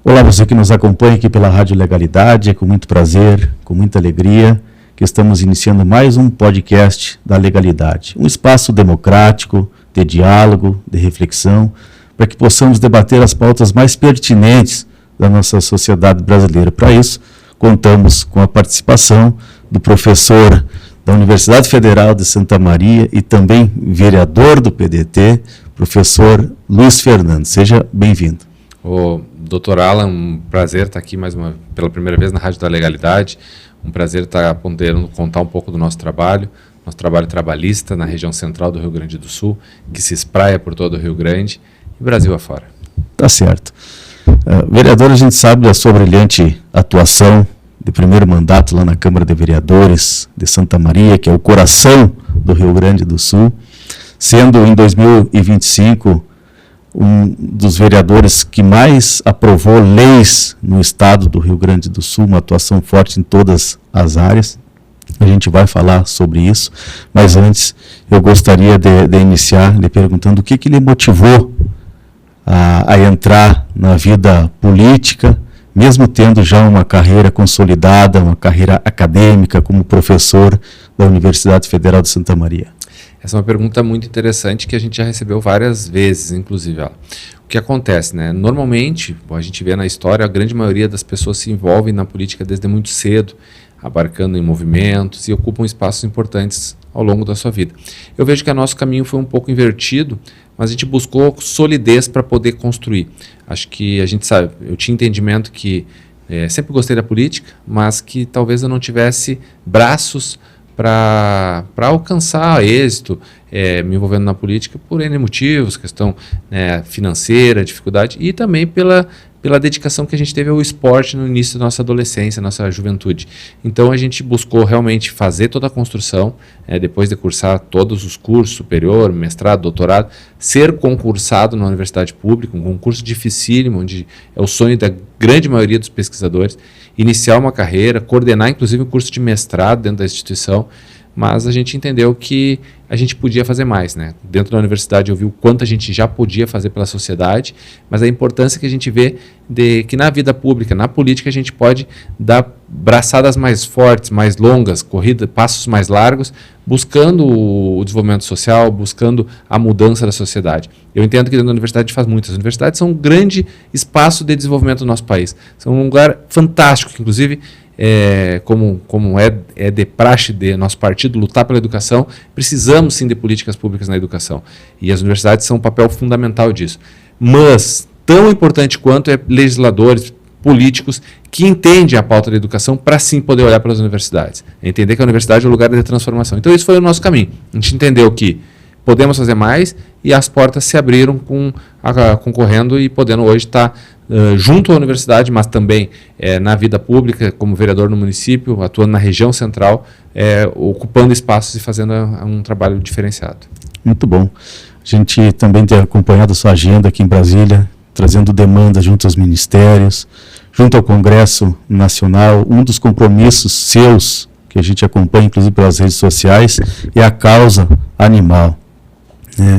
Olá, você que nos acompanha aqui pela Rádio Legalidade, é com muito prazer, com muita alegria, que estamos iniciando mais um podcast da Legalidade. Um espaço democrático, de diálogo, de reflexão, para que possamos debater as pautas mais pertinentes da nossa sociedade brasileira. Para isso, contamos com a participação do professor da Universidade Federal de Santa Maria e também vereador do PDT, professor Luiz Fernando. Seja bem-vindo. Doutor Alan, um prazer estar aqui pela primeira vez na Rádio da Legalidade, um prazer estar podendo contar um pouco do nosso trabalho trabalhista na região central do Rio Grande do Sul, que se espraia por todo o Rio Grande e Brasil afora. Tá certo. Vereador, a gente sabe da sua brilhante atuação de primeiro mandato lá na Câmara de Vereadores de Santa Maria, que é o coração do Rio Grande do Sul, sendo em 2025 um dos vereadores que mais aprovou leis no estado do Rio Grande do Sul, uma atuação forte em todas as áreas. A gente vai falar sobre isso, mas antes eu gostaria de iniciar lhe perguntando o que lhe motivou a entrar na vida política, mesmo tendo já uma carreira consolidada, uma carreira acadêmica como professor da Universidade Federal de Santa Maria. Essa é uma pergunta muito interessante que a gente já recebeu várias vezes, inclusive. O que acontece, né? Normalmente, a gente vê na história, a grande maioria das pessoas se envolvem na política desde muito cedo, abarcando em movimentos e ocupam espaços importantes ao longo da sua vida. Eu vejo que o nosso caminho foi um pouco invertido, mas a gente buscou solidez para poder construir. Acho que a gente sabe, eu tinha entendimento que sempre gostei da política, mas que talvez eu não tivesse braços para alcançar êxito, me envolvendo na política por N motivos, questão financeira, dificuldade, e também pela dedicação que a gente teve ao esporte no início da nossa adolescência, nossa juventude. Então a gente buscou realmente fazer toda a construção, depois de cursar todos os cursos, superior, mestrado, doutorado, ser concursado na universidade pública, um concurso dificílimo, onde é o sonho da grande maioria dos pesquisadores, iniciar uma carreira, coordenar inclusive um curso de mestrado dentro da instituição, mas a gente entendeu que a gente podia fazer mais, né? Dentro da universidade eu vi o quanto a gente já podia fazer pela sociedade, mas a importância que a gente vê de que na vida pública, na política, a gente pode dar braçadas mais fortes, mais longas, passos mais largos, buscando o desenvolvimento social, buscando a mudança da sociedade. Eu entendo que dentro da universidade a gente faz muito. As universidades são um grande espaço de desenvolvimento do nosso país. São um lugar fantástico, que inclusive como é de praxe de nosso partido lutar pela educação, precisamos sim de políticas públicas na educação. E as universidades são um papel fundamental disso. Mas, tão importante quanto é legisladores, políticos que entendem a pauta da educação para sim poder olhar para as universidades. Entender que a universidade é o lugar de transformação. Então, esse foi o nosso caminho. A gente entendeu que podemos fazer mais e as portas se abriram concorrendo e podendo hoje estar junto à universidade, mas também na vida pública, como vereador no município, atuando na região central, ocupando espaços e fazendo um trabalho diferenciado. Muito bom. A gente também tem acompanhado a sua agenda aqui em Brasília, trazendo demandas junto aos ministérios, junto ao Congresso Nacional. Um dos compromissos seus, que a gente acompanha, inclusive pelas redes sociais, é a causa animal.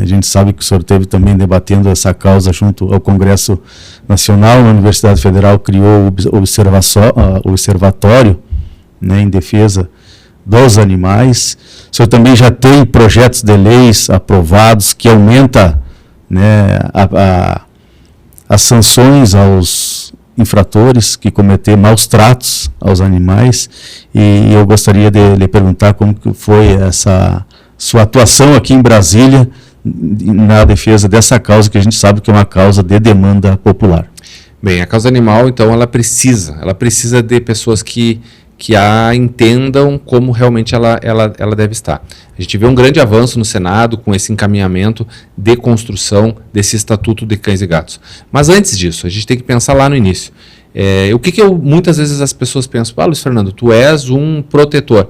A gente sabe que o senhor esteve também debatendo essa causa junto ao Congresso Nacional. A Universidade Federal criou o observatório, em defesa dos animais. O senhor também já tem projetos de leis aprovados que aumenta as sanções aos infratores que cometer maus tratos aos animais. E eu gostaria de lhe perguntar como que foi essa sua atuação aqui em Brasília na defesa dessa causa, que a gente sabe que é uma causa de demanda popular. Bem, a causa animal, então, ela precisa de pessoas que a entendam como realmente ela deve estar. A gente vê um grande avanço no Senado com esse encaminhamento de construção desse Estatuto de Cães e Gatos. Mas antes disso, a gente tem que pensar lá no início. O que muitas vezes as pessoas pensam, Luiz Fernando, tu és um protetor.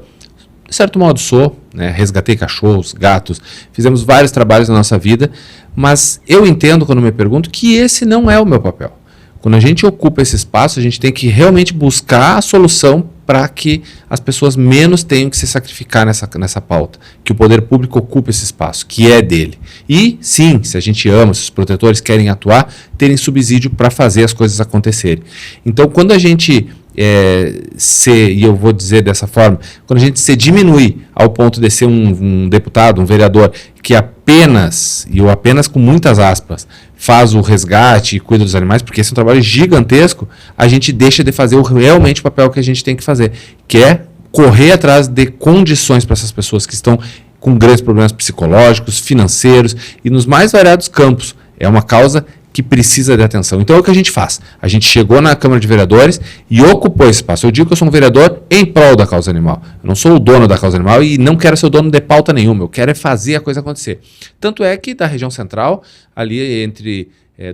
De certo modo sou, resgatei cachorros, gatos, fizemos vários trabalhos na nossa vida, mas eu entendo quando me pergunto que esse não é o meu papel. Quando a gente ocupa esse espaço, a gente tem que realmente buscar a solução para que as pessoas menos tenham que se sacrificar nessa pauta, que o poder público ocupe esse espaço, que é dele. E, sim, se a gente ama, se os protetores querem atuar, terem subsídio para fazer as coisas acontecerem. Então, quando a gente e eu vou dizer dessa forma, quando a gente se diminui ao ponto de ser um deputado, um vereador, que apenas, e eu apenas com muitas aspas, faz o resgate e cuida dos animais, porque esse é um trabalho gigantesco, a gente deixa de fazer realmente o papel que a gente tem que fazer, que é correr atrás de condições para essas pessoas que estão com grandes problemas psicológicos, financeiros e nos mais variados campos. É uma causa que precisa de atenção. Então é o que a gente faz. A gente chegou na Câmara de Vereadores e ocupou esse espaço. Eu digo que eu sou um vereador em prol da causa animal. Eu não sou o dono da causa animal e não quero ser o dono de pauta nenhuma. Eu quero é fazer a coisa acontecer. Tanto é que da região central, ali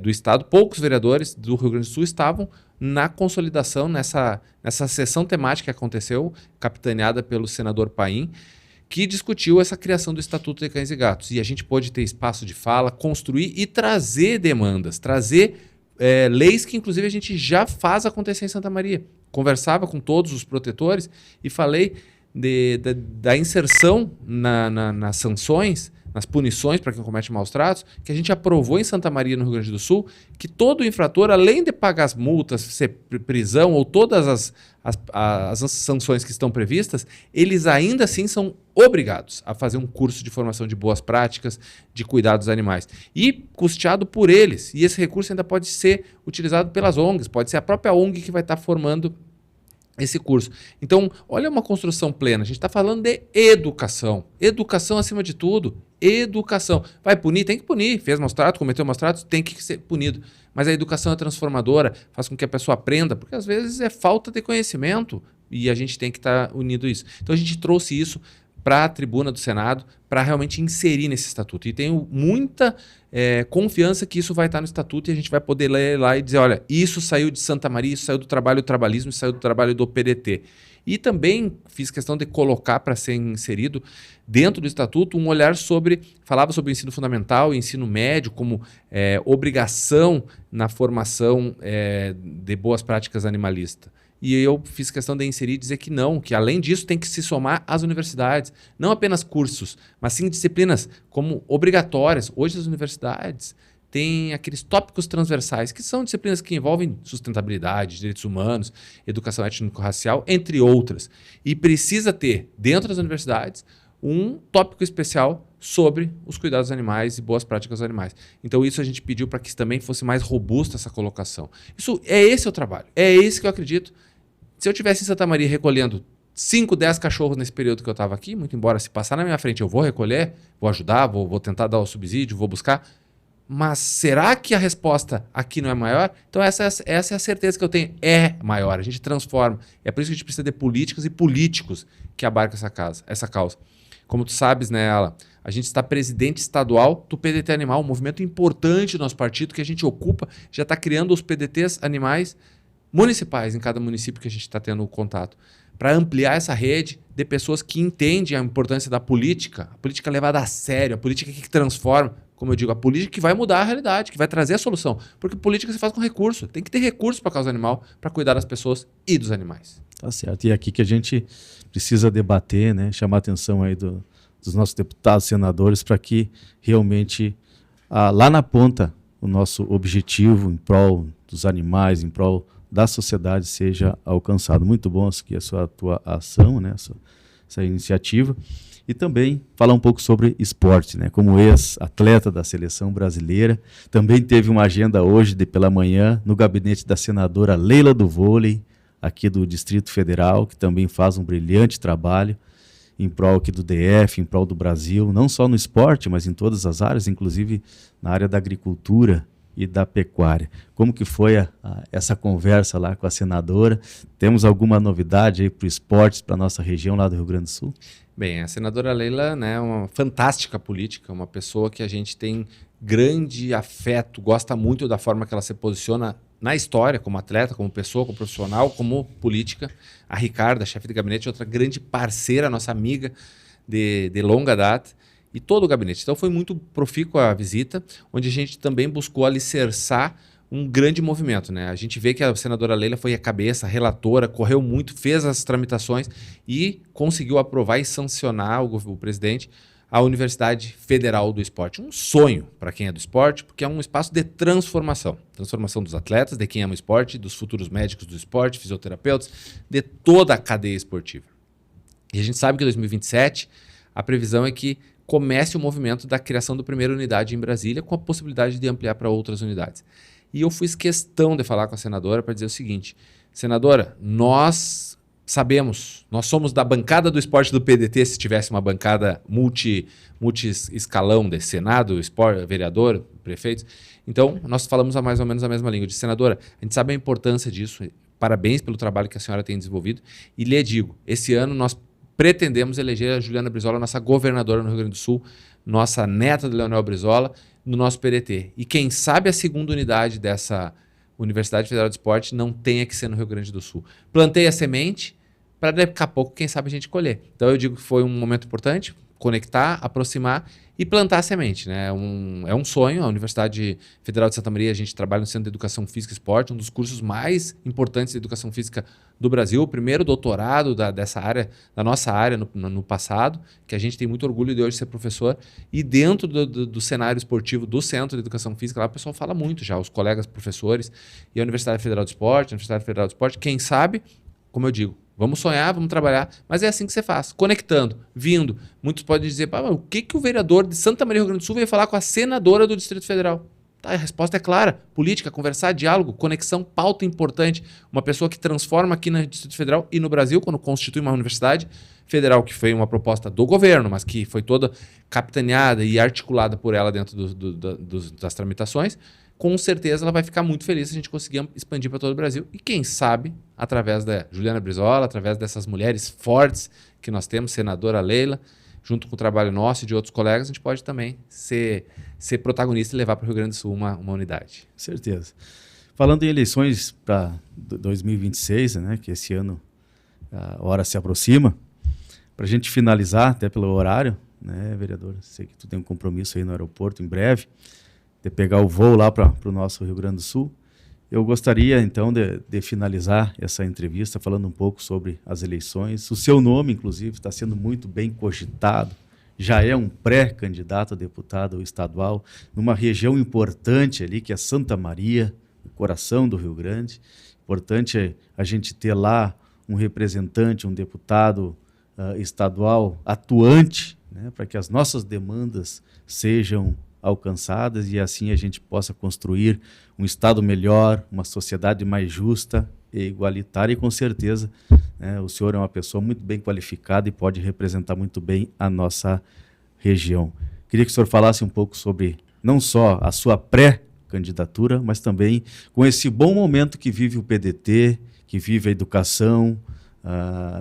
do estado, poucos vereadores do Rio Grande do Sul estavam na consolidação, nessa sessão temática que aconteceu, capitaneada pelo senador Paim, que discutiu essa criação do Estatuto de Cães e Gatos. E a gente pôde ter espaço de fala, construir e trazer demandas, trazer leis que, inclusive, a gente já faz acontecer em Santa Maria. Conversava com todos os protetores e falei da inserção nas sanções, nas punições para quem comete maus tratos, que a gente aprovou em Santa Maria, no Rio Grande do Sul, que todo infrator, além de pagar as multas, ser prisão ou todas as sanções que estão previstas, eles ainda assim são obrigados a fazer um curso de formação de boas práticas, de cuidar dos animais. E custeado por eles. E esse recurso ainda pode ser utilizado pelas ONGs, pode ser a própria ONG que vai estar formando esse curso. Então, olha uma construção plena. A gente está falando de educação. Educação acima de tudo. Educação. Vai punir? Tem que punir. Fez maus tratos, cometeu maus tratos, tem que ser punido. Mas a educação é transformadora, faz com que a pessoa aprenda, porque às vezes é falta de conhecimento e a gente tem que estar unido isso. Então, a gente trouxe isso para a tribuna do Senado, para realmente inserir nesse estatuto. E tenho muita confiança que isso vai estar no estatuto e a gente vai poder ler lá e dizer, olha, isso saiu de Santa Maria, isso saiu do trabalho do trabalhismo, isso saiu do trabalho do PDT. E também fiz questão de colocar para ser inserido dentro do estatuto um olhar falava sobre o ensino fundamental e ensino médio como obrigação na formação de boas práticas animalistas. E eu fiz questão de inserir e dizer que não, que além disso tem que se somar às universidades. Não apenas cursos, mas sim disciplinas como obrigatórias. Hoje as universidades têm aqueles tópicos transversais, que são disciplinas que envolvem sustentabilidade, direitos humanos, educação étnico-racial, entre outras. E precisa ter, dentro das universidades, um tópico especial sobre os cuidados animais e boas práticas dos animais. Então isso a gente pediu para que também fosse mais robusta essa colocação. Esse é o trabalho, é esse que eu acredito. Se eu estivesse em Santa Maria recolhendo 5, 10 cachorros nesse período que eu estava aqui, muito embora se passar na minha frente eu vou recolher, vou ajudar, vou tentar dar o subsídio, vou buscar, mas será que a resposta aqui não é maior? Então essa é a certeza que eu tenho, é maior, a gente transforma. É por isso que a gente precisa de políticas e políticos que abarcam essa causa. Como tu sabes, né, Alan, a gente está presidente estadual do PDT Animal, um movimento importante do nosso partido que a gente ocupa, já está criando os PDTs animais municipais em cada município que a gente está tendo contato, para ampliar essa rede de pessoas que entendem a importância da política, a política levada a sério, a política que transforma, como eu digo, a política que vai mudar a realidade, que vai trazer a solução, porque política se faz com recurso, tem que ter recurso para a causa animal, para cuidar das pessoas e dos animais. Tá certo, e é aqui que a gente precisa debater, né, chamar a atenção aí dos nossos deputados, senadores, para que realmente lá na ponta o nosso objetivo em prol dos animais, em prol da sociedade seja alcançado. Muito bom aqui a tua ação, né, essa iniciativa. E também falar um pouco sobre esporte, né? Como ex-atleta da seleção brasileira, também teve uma agenda hoje pela manhã no gabinete da senadora Leila do Vôlei, aqui do Distrito Federal, que também faz um brilhante trabalho em prol aqui do DF, em prol do Brasil, não só no esporte, mas em todas as áreas, inclusive na área da agricultura e da pecuária. Como que foi essa conversa lá com a senadora? Temos alguma novidade aí para o esporte, para a nossa região lá do Rio Grande do Sul? Bem, a senadora Leila, né, é uma fantástica política, uma pessoa que a gente tem grande afeto, gosta muito da forma que ela se posiciona na história, como atleta, como pessoa, como profissional, como política. A Ricarda, chefe de gabinete, outra grande parceira, nossa amiga de longa data, e todo o gabinete. Então foi muito profícua a visita, onde a gente também buscou alicerçar um grande movimento, né? A gente vê que a senadora Leila foi a cabeça, a relatora, correu muito, fez as tramitações e conseguiu aprovar e sancionar o presidente a Universidade Federal do Esporte. Um sonho para quem é do esporte, porque é um espaço de transformação. Transformação dos atletas, de quem ama o esporte, dos futuros médicos do esporte, fisioterapeutas, de toda a cadeia esportiva. E a gente sabe que em 2027 a previsão é que comece o movimento da criação da primeira unidade em Brasília, com a possibilidade de ampliar para outras unidades. E eu fiz questão de falar com a senadora para dizer o seguinte: senadora, nós sabemos, nós somos da bancada do esporte do PDT, se tivesse uma bancada multi-escalão de Senado, esporte, vereador, prefeitos. Então, nós falamos mais ou menos a mesma língua. Eu disse, senadora, a gente sabe a importância disso, parabéns pelo trabalho que a senhora tem desenvolvido, e lhe digo, esse ano nós pretendemos eleger a Juliana Brizola, nossa governadora no Rio Grande do Sul, nossa neta do Leonel Brizola, no nosso PDT. E quem sabe a segunda unidade dessa Universidade Federal de Esporte não tenha que ser no Rio Grande do Sul. Plantei a semente para daqui a pouco, quem sabe, a gente colher. Então eu digo que foi um momento importante, conectar, aproximar e plantar a semente, né? É um sonho. A Universidade Federal de Santa Maria, a gente trabalha no Centro de Educação Física e Esporte, um dos cursos mais importantes de educação física do Brasil, o primeiro doutorado dessa área, da nossa área no passado, que a gente tem muito orgulho de hoje ser professor. E dentro do cenário esportivo do Centro de Educação Física, lá o pessoal fala muito já, os colegas professores, e a Universidade Federal de Esporte, quem sabe, como eu digo, vamos sonhar, vamos trabalhar, mas é assim que você faz, conectando, vindo. Muitos podem dizer, o que o vereador de Santa Maria, Rio Grande do Sul, veio falar com a senadora do Distrito Federal? Tá, a resposta é clara, política, conversar, diálogo, conexão, pauta importante. Uma pessoa que transforma aqui no Distrito Federal e no Brasil, quando constitui uma universidade federal, que foi uma proposta do governo, mas que foi toda capitaneada e articulada por ela dentro das tramitações, com certeza ela vai ficar muito feliz se a gente conseguir expandir para todo o Brasil. E quem sabe, através da Juliana Brizola, através dessas mulheres fortes que nós temos, senadora Leila, junto com o trabalho nosso e de outros colegas, a gente pode também ser protagonista e levar para o Rio Grande do Sul uma unidade. Certeza. Falando em eleições para 2026, né, que esse ano a hora se aproxima, para a gente finalizar, até pelo horário, né, vereador, sei que tu tem um compromisso aí no aeroporto em breve, de pegar o voo lá para o nosso Rio Grande do Sul. Eu gostaria, então, de finalizar essa entrevista falando um pouco sobre as eleições. O seu nome, inclusive, está sendo muito bem cogitado. Já é um pré-candidato a deputado estadual numa região importante ali, que é Santa Maria, o coração do Rio Grande. Importante a gente ter lá um representante, um deputado estadual atuante, né, para que as nossas demandas sejam alcançadas e assim a gente possa construir um estado melhor, uma sociedade mais justa e igualitária, e com certeza, né, o senhor é uma pessoa muito bem qualificada e pode representar muito bem a nossa região. Queria que o senhor falasse um pouco sobre não só a sua pré-candidatura, mas também com esse bom momento que vive o PDT, que vive a educação,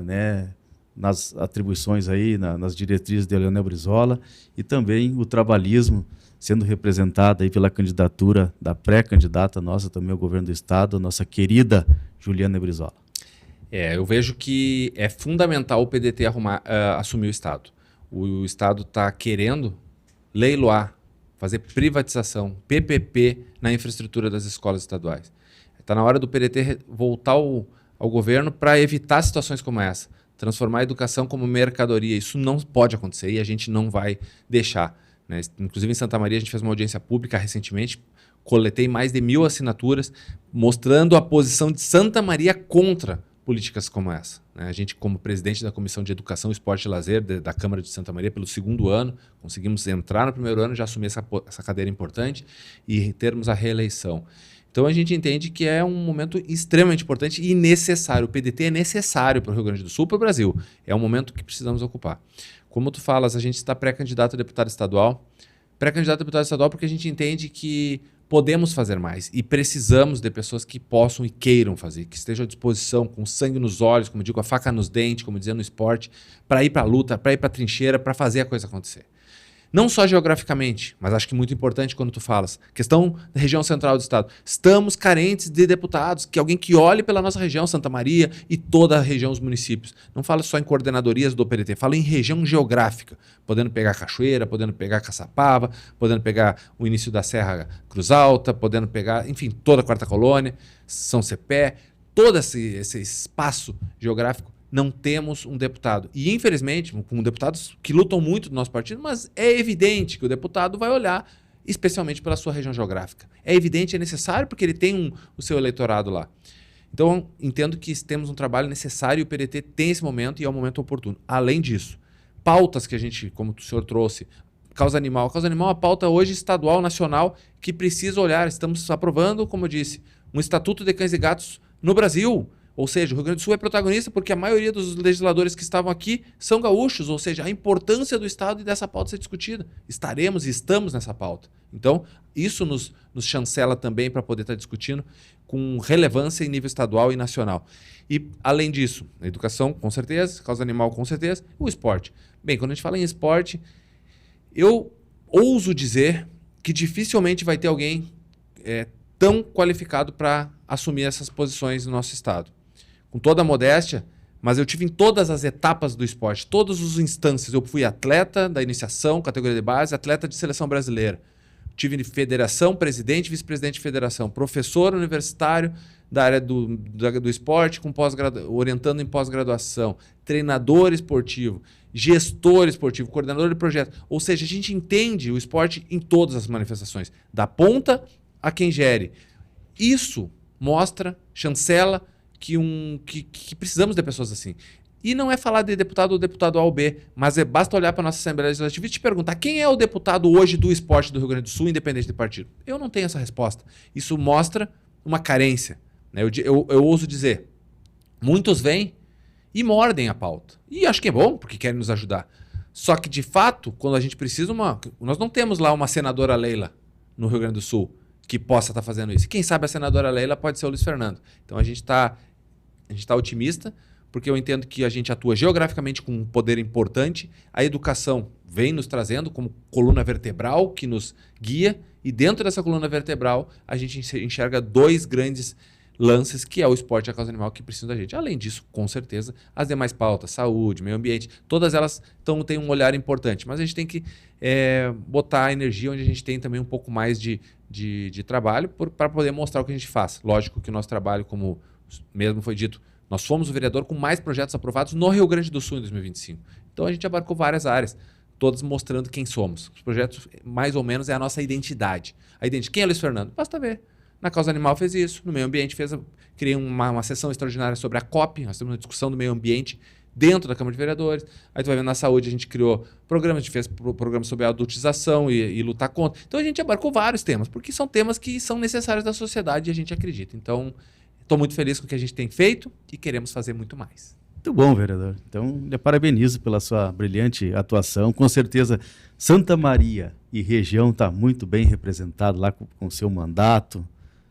né, nas atribuições aí, nas diretrizes de Leonel Brizola, e também o trabalhismo sendo representada aí pela candidatura da pré-candidata nossa também ao governo do estado, nossa querida Juliana Brizola. Eu vejo que é fundamental o PDT assumir o estado. O estado está querendo leiloar, fazer privatização, PPP na infraestrutura das escolas estaduais. Está na hora do PDT voltar ao governo para evitar situações como essa, transformar a educação como mercadoria. Isso não pode acontecer e a gente não vai deixar, né? Inclusive em Santa Maria a gente fez uma audiência pública recentemente, coletei mais de 1.000 assinaturas mostrando a posição de Santa Maria contra políticas como essa, né? A gente, como presidente da Comissão de Educação, Esporte e Lazer da Câmara de Santa Maria, pelo segundo ano, conseguimos entrar no primeiro ano, já assumir essa cadeira importante e termos a reeleição. Então a gente entende que é um momento extremamente importante e necessário. O PDT é necessário para o Rio Grande do Sul, para o Brasil. É um momento que precisamos ocupar. Como tu falas, a gente está pré-candidato a deputado estadual. Pré-candidato a deputado estadual porque a gente entende que podemos fazer mais e precisamos de pessoas que possam e queiram fazer, que estejam à disposição, com sangue nos olhos, como eu digo, a faca nos dentes, como dizia no esporte, para ir para a luta, para ir para a trincheira, para fazer a coisa acontecer. Não só geograficamente, mas acho que muito importante quando tu falas. Questão da região central do estado. Estamos carentes de deputados, que alguém que olhe pela nossa região, Santa Maria e toda a região, os municípios. Não fala só em coordenadorias do PDT, fala em região geográfica. Podendo pegar Cachoeira, podendo pegar Caçapava, podendo pegar o início da Serra Cruz Alta, podendo pegar, enfim, toda a Quarta Colônia, São Cepé, todo esse espaço geográfico. Não temos um deputado. E, infelizmente, com deputados que lutam muito do nosso partido, mas é evidente que o deputado vai olhar especialmente pela sua região geográfica. É evidente, é necessário, porque ele tem o seu eleitorado lá. Então, entendo que temos um trabalho necessário e o PDT tem esse momento e é o momento oportuno. Além disso, pautas que a gente, como o senhor trouxe, causa animal. A causa animal é uma pauta hoje estadual, nacional, que precisa olhar. Estamos aprovando, como eu disse, um estatuto de cães e gatos no Brasil. Ou seja, o Rio Grande do Sul é protagonista porque a maioria dos legisladores que estavam aqui são gaúchos, ou seja, a importância do Estado e dessa pauta ser discutida. Estaremos e estamos nessa pauta. Então, isso nos chancela também para poder estar discutindo com relevância em nível estadual e nacional. E, além disso, a educação, com certeza, causa animal, com certeza, o esporte. Bem, quando a gente fala em esporte, eu ouso dizer que dificilmente vai ter alguém tão qualificado para assumir essas posições no nosso Estado. Com toda a modéstia, mas eu tive em todas as etapas do esporte, todas as instâncias. Eu fui atleta da iniciação, categoria de base, atleta de seleção brasileira. Tive federação, presidente, vice-presidente de federação, professor universitário da área do esporte, orientando em pós-graduação, treinador esportivo, gestor esportivo, coordenador de projeto. Ou seja, a gente entende o esporte em todas as manifestações, da ponta a quem gere. Isso mostra, chancela, que precisamos de pessoas assim. E não é falar de deputado ou deputado A ou B, mas basta olhar para a nossa Assembleia Legislativa e te perguntar quem é o deputado hoje do esporte do Rio Grande do Sul, independente de partido. Eu não tenho essa resposta. Isso mostra uma carência. Né? Eu ouso dizer, muitos vêm e mordem a pauta. E acho que é bom, porque querem nos ajudar. Só que, de fato, quando a gente precisa, nós não temos lá uma senadora Leila no Rio Grande do Sul que possa estar fazendo isso. Quem sabe a senadora Leila pode ser o Luiz Fernando. Então a gente está otimista, porque eu entendo que a gente atua geograficamente com um poder importante. A educação vem nos trazendo como coluna vertebral que nos guia, e dentro dessa coluna vertebral a gente enxerga dois grandes lances, que é o esporte e a causa animal, que precisam da gente. Além disso, com certeza, as demais pautas, saúde, meio ambiente, todas elas têm um olhar importante, mas a gente tem que botar a energia onde a gente tem também um pouco mais de trabalho para poder mostrar o que a gente faz. Lógico que o nosso trabalho, como mesmo foi dito, nós fomos o vereador com mais projetos aprovados no Rio Grande do Sul em 2025. Então a gente abarcou várias áreas, todas mostrando quem somos. Os projetos, mais ou menos, é a nossa identidade. Quem é Luiz Fernando? Basta ver. Na causa animal fez isso, no meio ambiente criei uma sessão extraordinária sobre a COP, nós temos uma discussão do meio ambiente dentro da Câmara de Vereadores. Aí tu vai vendo, na saúde a gente criou programas, a gente fez programas sobre a adultização e lutar contra. Então a gente abarcou vários temas, porque são temas que são necessários da sociedade e a gente acredita. Então, estou muito feliz com o que a gente tem feito e queremos fazer muito mais. Muito bom, vereador. Então, lhe parabenizo pela sua brilhante atuação. Com certeza, Santa Maria e região está muito bem representado lá com o seu mandato,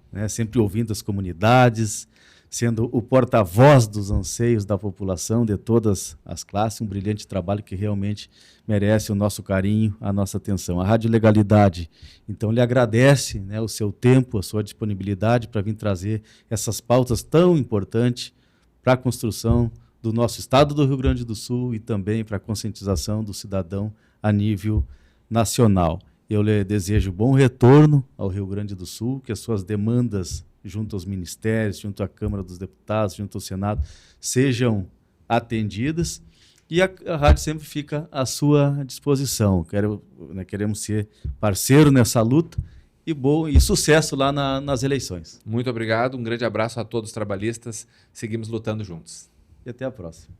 né? Sempre ouvindo as comunidades, sendo o porta-voz dos anseios da população, de todas as classes, um brilhante trabalho que realmente merece o nosso carinho, a nossa atenção. A Rádio Legalidade, então, lhe agradece, né, o seu tempo, a sua disponibilidade para vir trazer essas pautas tão importantes para a construção do nosso estado do Rio Grande do Sul e também para a conscientização do cidadão a nível nacional. Eu lhe desejo bom retorno ao Rio Grande do Sul, que as suas demandas junto aos ministérios, junto à Câmara dos Deputados, junto ao Senado, sejam atendidas, e a rádio sempre fica à sua disposição. Queremos ser parceiro nessa luta e sucesso lá nas eleições. Muito obrigado, um grande abraço a todos os trabalhistas, seguimos lutando juntos. E até a próxima.